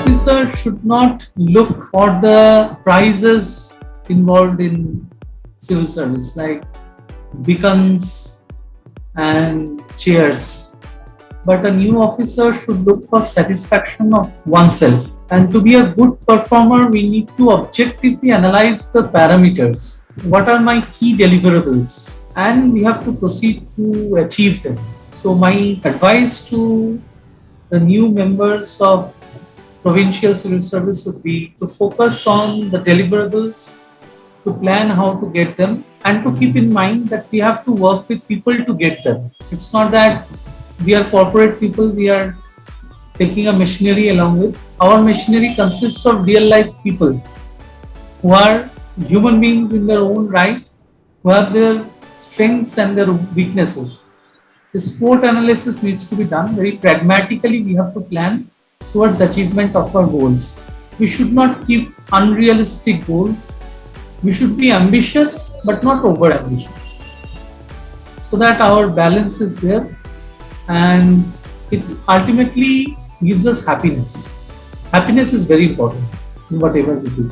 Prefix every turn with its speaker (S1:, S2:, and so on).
S1: officer should not look for the prizes involved in civil service like beacons and chairs. But a new officer should look for satisfaction of oneself. And to be a good performer, we need to objectively analyze the parameters. What are my key deliverables? And we have to proceed to achieve them. So my advice to the new members of Provincial Civil Service would be to focus on the deliverables, to plan how to get them, and to keep in mind that we have to work with people to get them. It's not that we are corporate people, we are taking a machinery along with. Our machinery consists of real life people who are human beings in their own right, who have their strengths and their weaknesses. The SWOT analysis needs to be done very pragmatically. We have to plan towards achievement of our goals. We should not keep unrealistic goals. We should be ambitious but not over ambitious, so that our balance is there and it ultimately gives us happiness. Happiness is very important in whatever we do.